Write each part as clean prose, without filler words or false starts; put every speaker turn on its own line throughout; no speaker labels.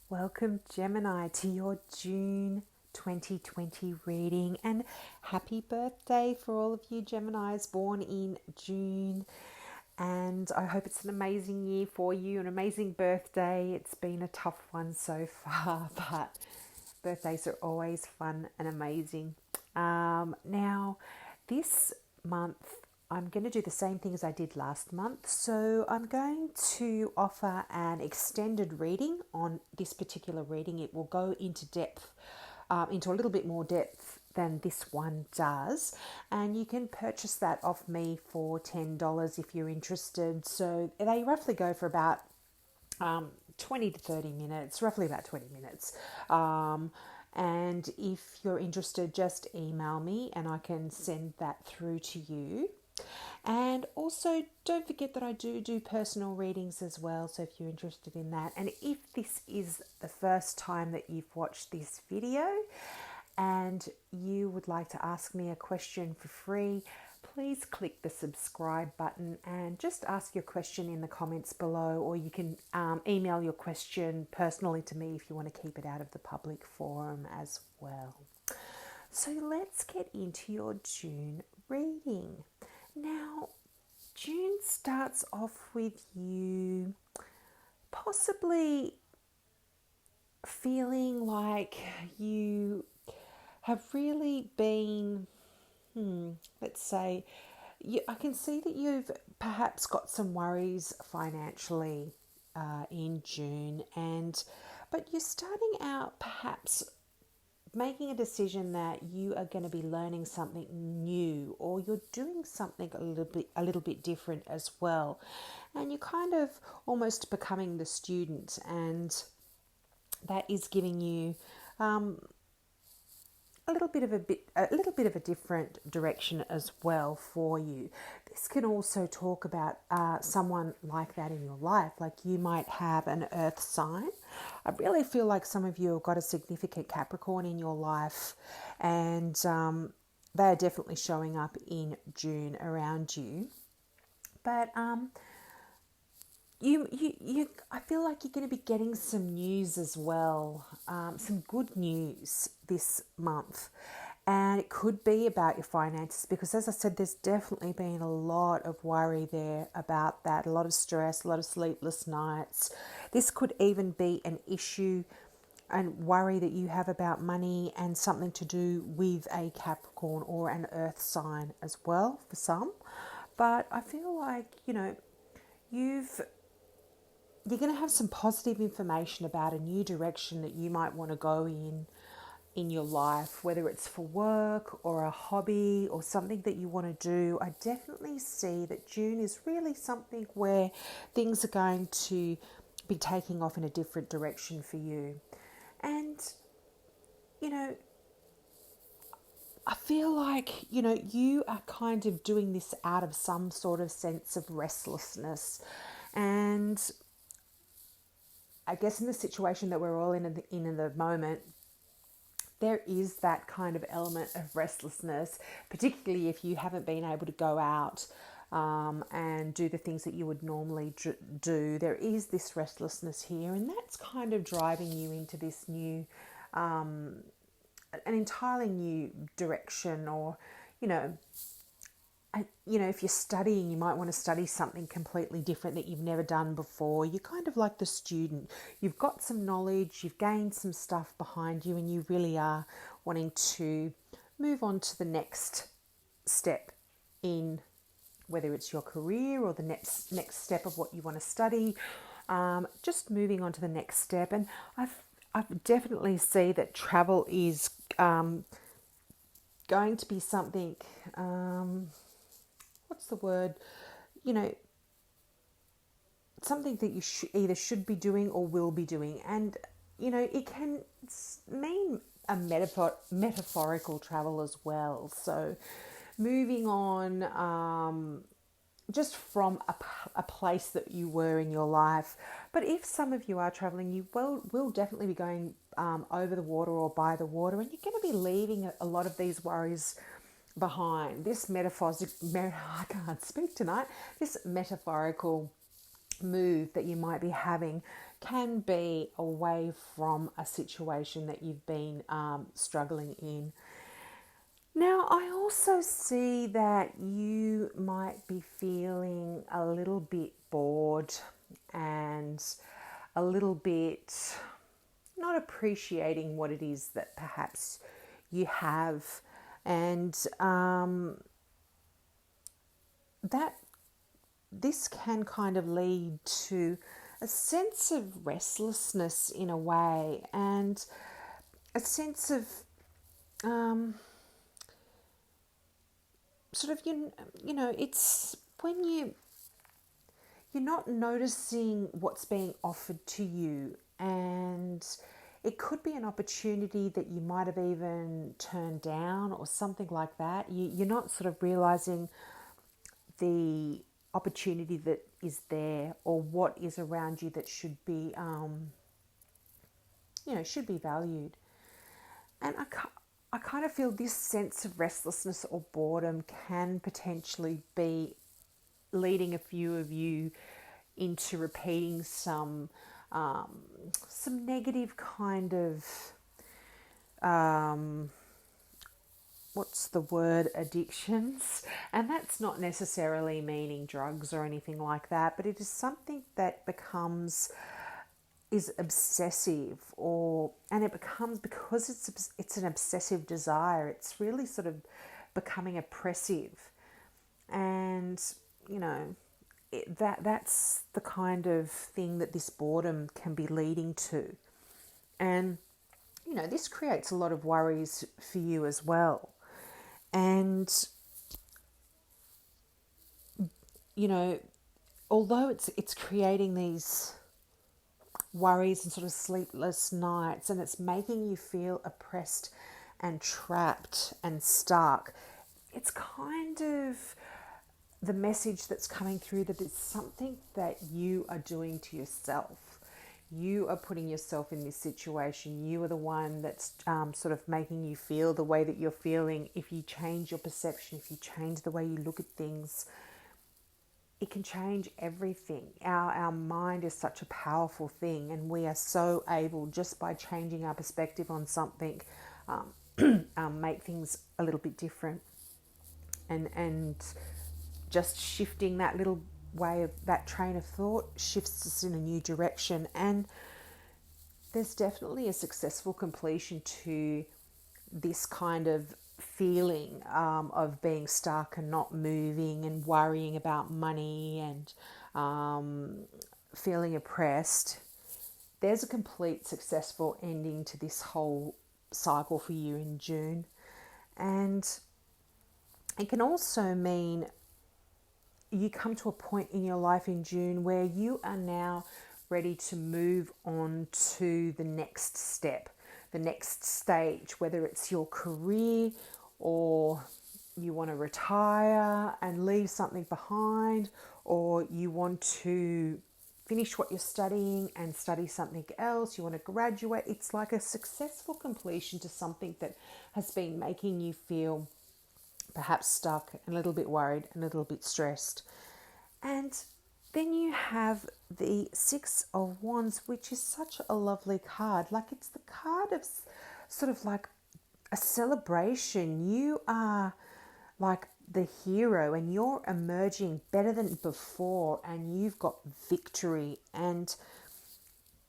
Welcome, Gemini, to your June 2020 reading, and happy birthday for all of you Geminis born in June. And I hope it's an amazing year for you, an amazing birthday. It's been a tough one so far, but birthdays are always fun and amazing. Now, this month I'm going to do the same thing as I did last month. So I'm going to offer an extended reading on this particular reading. It will go into depth, into a little bit more depth than this one does. And you can purchase that off me for $10 if you're interested. So they roughly go for about 20 to 30 minutes, roughly about 20 minutes. And if you're interested, just email me and I can send that through to you. And also, don't forget that I do personal readings as well. So if you're interested in that, and if this is the first time that you've watched this video and you would like to ask me a question for free, please click the subscribe button and just ask your question in the comments below, or you can email your question personally to me if you want to keep it out of the public forum as well. So let's get into your June reading. Now, June starts off with you possibly feeling like you have really been, let's say, I can see that you've perhaps got some worries financially in June, but you're starting out perhaps making a decision that you are going to be learning something new, or you're doing something a little bit different as well, and you're kind of almost becoming the student, and that is giving you a little bit of a different direction as well for you. This can also talk about someone like that in your life, like you might have an earth sign. I really feel like some of you have got a significant Capricorn in your life, and they are definitely showing up in June around you. But I feel like you're going to be getting some news as well, some good news this month. And it could be about your finances, because as I said, there's definitely been a lot of worry there about that, a lot of stress, a lot of sleepless nights. This could even be an issue and worry that you have about money, and something to do with a Capricorn or an earth sign as well for some. But I feel like, you're going to have some positive information about a new direction that you might want to go in your life, whether it's for work or a hobby or something that you want to do. I definitely see that June is really something where things are going to be taking off in a different direction for you. And, I feel like, you are kind of doing this out of some sort of sense of restlessness. And I guess in the situation that we're all in the moment, there is that kind of element of restlessness, particularly if you haven't been able to go out and do the things that you would normally do. There is this restlessness here, and that's kind of driving you into this new, an entirely new direction, or, if you're studying, you might want to study something completely different that you've never done before. You're kind of like the student. You've got some knowledge, you've gained some stuff behind you, and you really are wanting to move on to the next step in, whether it's your career or the next step of what you want to study. Just moving on to the next step. And I've definitely see that travel is going to be something, what's the word, something that you either should be doing or will be doing. And, it can mean a metaphorical travel as well. So moving on, just from a place that you were in your life. But if some of you are traveling, you will definitely be going over the water or by the water, and you're going to be leaving a lot of these worries behind. This I can't speak tonight. This metaphorical move that you might be having can be away from a situation that you've been struggling in. Now, I also see that you might be feeling a little bit bored and a little bit not appreciating what it is that perhaps you have. And that this can kind of lead to a sense of restlessness in a way, and a sense of sort of it's when you're not noticing what's being offered to you, and it could be an opportunity that you might have even turned down or something like that. You're not sort of realizing the opportunity that is there, or what is around you that should be should be valued. And I kind of feel this sense of restlessness or boredom can potentially be leading a few of you into repeating some negative kind of what's the word, addictions. And that's not necessarily meaning drugs or anything like that, but it is something that is obsessive, and it becomes, because it's an obsessive desire, it's really sort of becoming oppressive. And that's the kind of thing that this boredom can be leading to. And this creates a lot of worries for you as well. And although it's creating these worries and sort of sleepless nights, and it's making you feel oppressed and trapped and stuck, it's kind of the message that's coming through that it's something that you are doing to yourself. You are putting yourself in this situation. You are the one that's sort of making you feel the way that you're feeling. If you change your perception, if you change the way you look at things, it can change everything. Our mind is such a powerful thing, and we are so able, just by changing our perspective on something, make things a little bit different. And just shifting that little way of that train of thought shifts us in a new direction. And there's definitely a successful completion to this kind of feeling of being stuck and not moving and worrying about money and feeling oppressed. There's a complete successful ending to this whole cycle for you in June. And it can also mean you come to a point in your life in June where you are now ready to move on to the next step, the next stage, whether it's your career or you want to retire and leave something behind, or you want to finish what you're studying and study something else, you want to graduate. It's like a successful completion to something that has been making you feel perhaps stuck and a little bit worried and a little bit stressed. And then you have the Six of Wands, which is such a lovely card. Like, it's the card of sort of like a celebration. You are like the hero and you're emerging better than before, and you've got victory. And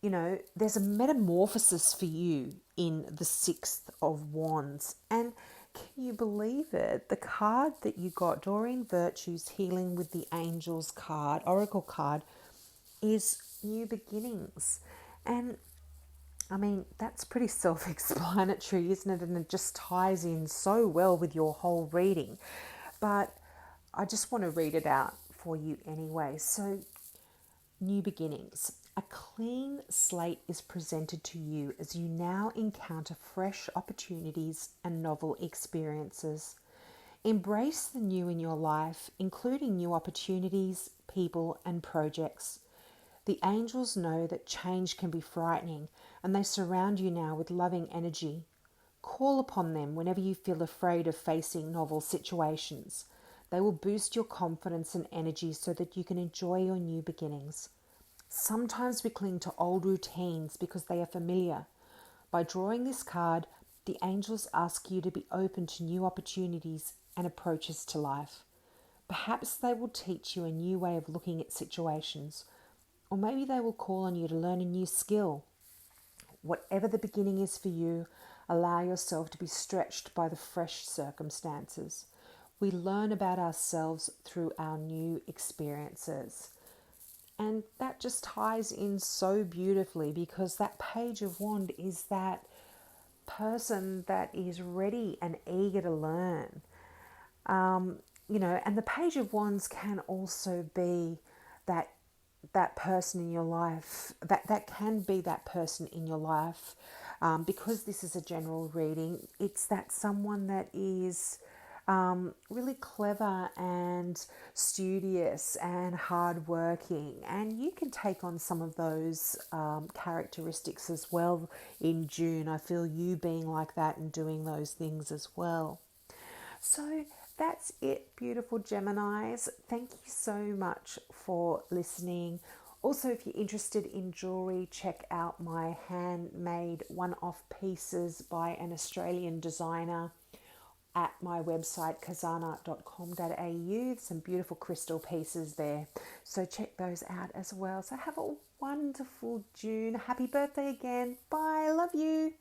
there's a metamorphosis for you in the Six of Wands. And can you believe it? The card that you got, Doreen Virtue's Healing with the Angels card, Oracle card, is new beginnings. And I mean, that's pretty self-explanatory, isn't it? And it just ties in so well with your whole reading. But I just want to read it out for you anyway. So, new beginnings. A clean slate is presented to you as you now encounter fresh opportunities and novel experiences. Embrace the new in your life, including new opportunities, people, and projects. The angels know that change can be frightening, and they surround you now with loving energy. Call upon them whenever you feel afraid of facing novel situations. They will boost your confidence and energy so that you can enjoy your new beginnings. Sometimes we cling to old routines because they are familiar. By drawing this card, the angels ask you to be open to new opportunities and approaches to life. Perhaps they will teach you a new way of looking at situations, or maybe they will call on you to learn a new skill. Whatever the beginning is for you, allow yourself to be stretched by the fresh circumstances. We learn about ourselves through our new experiences. And that just ties in so beautifully, because that Page of Wand is that person that is ready and eager to learn. And the Page of Wands can also be that person in your life, that can be that person in your life, because this is a general reading. It's that someone that is really clever and studious and hardworking, and you can take on some of those characteristics as well in June. I feel you being like that and doing those things as well. So that's it, beautiful Geminis. Thank you so much for listening. Also, if you're interested in jewelry, check out my handmade one-off pieces by an Australian designer at my website kazana.com.au. Some beautiful crystal pieces there. So check those out as well. So have a wonderful June. Happy birthday again. Bye. Love you.